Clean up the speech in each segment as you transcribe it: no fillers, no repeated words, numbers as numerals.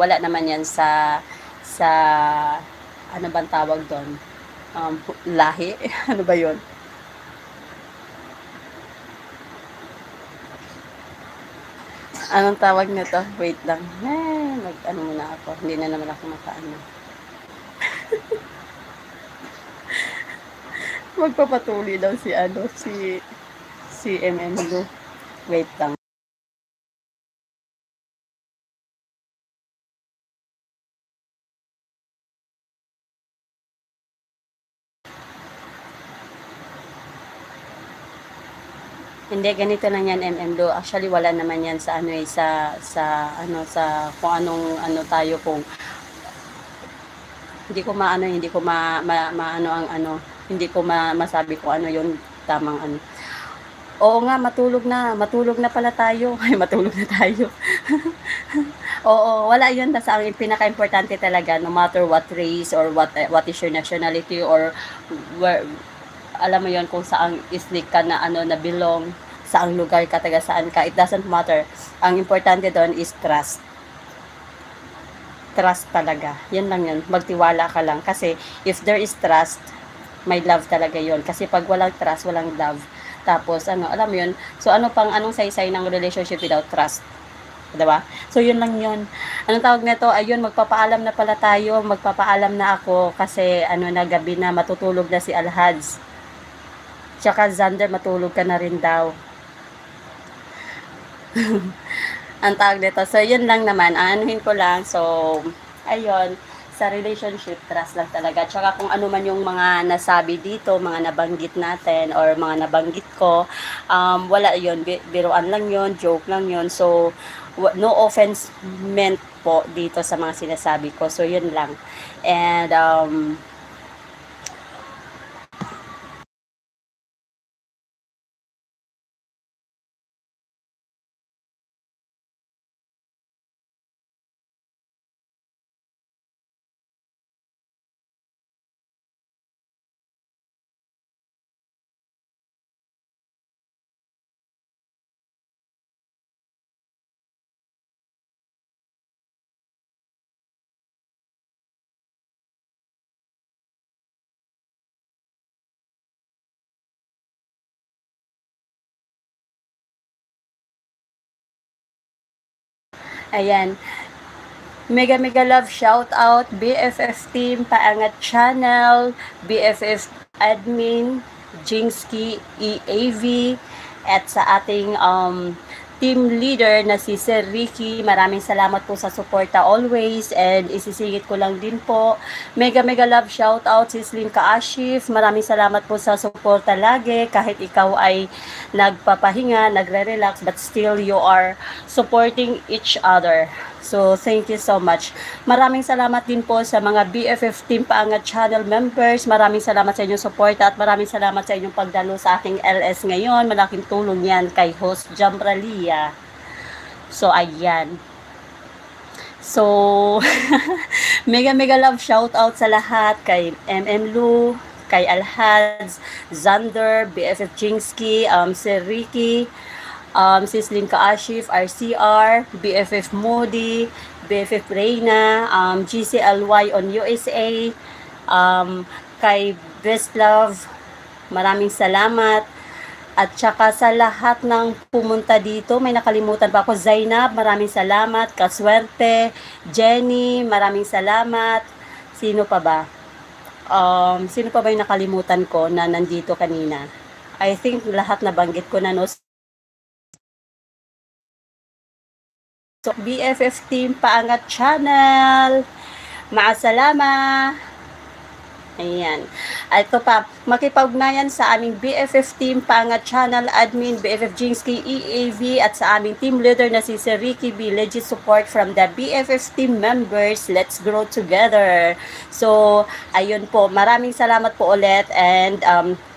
wala naman yan sa ano bang tawag doon? Lahi? Ano ba yun? Anong tawag nito? Wait lang. Mag-ano muna ako. Hindi na naman ako makaano. Magpapatuloy daw si MM Lu. Wait lang. Hindi, ganito lang yan, MM Lu. Actually, wala naman yan sa ano sa kung anong ano tayo, kung hindi ko maano, hindi ko maano ang ano, hindi ko masabi kung ano yon tamang ano. Oo nga, matulog na pala tayo. Ay, matulog na tayo. Oo, wala yun. Basta ang pinaka-importante talaga, no matter what race or what is your nationality or where, alam mo yon, kung saan islik ka na ano na belong, saang lugar ka, taga saan ka, it doesn't matter. Ang importante doon is trust. Trust talaga. Yan lang yun. Magtiwala ka lang. Kasi if there is trust, may love talaga yon. Kasi pag walang trust, walang love. Tapos ano, alam mo yun. So anong saysay ng relationship without trust? Diba? So yun lang yun. Anong tawag nito? Ayun, magpapaalam na pala tayo. Magpapaalam na ako kasi ano na, gabi na, matutulog na si Alhads. Tsaka Xander, matulog ka na rin daw. Ang tawag nito. So yun lang naman. Anuhin ko lang. So ayun, sa relationship, trust lang talaga. Tsaka kung ano man yung mga nasabi dito, mga nabanggit natin, or mga nabanggit ko, wala yun, biruan lang yun, joke lang yun. So, no offense meant po dito sa mga sinasabi ko. So, yun lang. And, ayan. Mega mega love shout out BFF team Paangat Channel, BFF admin Jingsky EAV, at sa ating team leader na si Sir Ricky. Maraming salamat po sa suporta always, and isisingit ko lang din po, mega mega love shout out si Slim Kaashif. Maraming salamat po sa suporta lagi, kahit ikaw ay nagpapahinga, nagre-relax, but still you are supporting each other. So, thank you so much. Maraming salamat din po sa mga BFF Team Paangat Channel members. Maraming salamat sa inyong support at maraming salamat sa inyong pagdalo sa aking LS ngayon. Malaking tulong yan kay host Jambralia. So, ayan. So, mega mega love shout out sa lahat kay MM Lu, kay Alhads, Xander, BFF Jingsky, Sir Ricky, si Slim Kaashif, RCR, BFF Moody, BFF Reyna, GCLY on USA, kay Best Love, maraming salamat. At saka sa lahat ng pumunta dito, may nakalimutan pa ako, Zainab, maraming salamat. Kaswerte, Jenny, maraming salamat. Sino pa ba? Sino pa ba yung nakalimutan ko na nandito kanina? I think lahat nabanggit ko na, no? So, BFF Team Paangat Channel, maasalama. Ayan. At ito pa, makipag-ugnayan sa aming BFF Team Paangat Channel admin, BFF Jingsky EAV, at sa aming team leader na si Sir Ricky B. Legit support from the BFF team members. Let's grow together. So, ayun po. Maraming salamat po ulit, and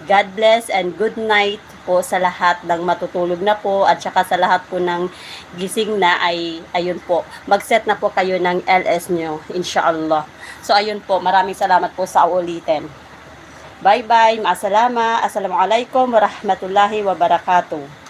God bless and good night po sa lahat ng matutulog na po, at saka sa lahat po ng gising na ay ayun po, mag-set na po kayo ng LS nyo, inshallah. So ayun po, maraming salamat po sa ulitin. Bye bye, maasalama, assalamualaikum warahmatullahi wabarakatuh.